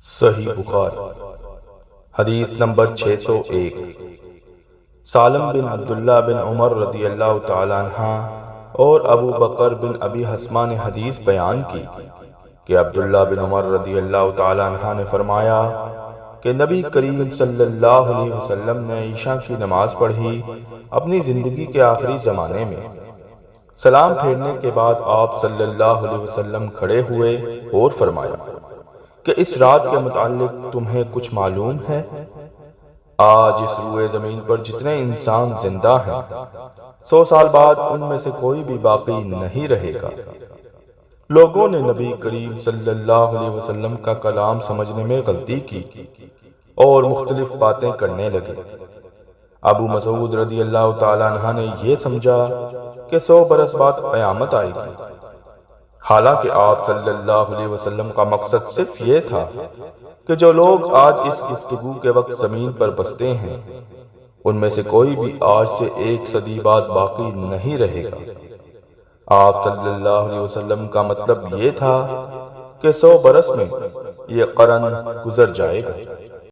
صحیح بخاری حدیث نمبر 601۔ سالم بن عبداللہ بن عمر رضی اللہ تعالیٰ عنہ اور ابو بکر بن ابی حسمہ نے حدیث بیان کی کہ عبداللہ بن عمر رضی اللہ تعالیٰ عنہ نے فرمایا کہ نبی کریم صلی اللہ علیہ وسلم نے عشاء کی نماز پڑھی اپنی زندگی کے آخری زمانے میں۔ سلام پھیرنے کے بعد آپ صلی اللہ علیہ وسلم کھڑے ہوئے اور فرمایا کہ اس رات کے متعلق تمہیں کچھ معلوم ہے؟ آج اس روئے زمین پر جتنے انسان زندہ ہیں 100 سال بعد ان میں سے کوئی بھی باقی نہیں رہے گا۔ لوگوں نے نبی کریم صلی اللہ علیہ وسلم کا کلام سمجھنے میں غلطی کی اور مختلف باتیں کرنے لگے۔ ابو مسعود رضی اللہ تعالیٰ عنہ نے یہ سمجھا کہ 100 برس بعد قیامت آئے گی، حالانکہ آپ صلی اللہ علیہ وسلم کا مقصد صرف یہ تھا کہ جو لوگ آج اس گفتگو کے وقت زمین پر بستے ہیں ان میں سے کوئی بھی آج سے 1 صدی بعد باقی نہیں رہے گا۔ آپ صلی اللہ علیہ وسلم کا مطلب یہ تھا کہ 100 برس میں یہ قرن گزر جائے گا۔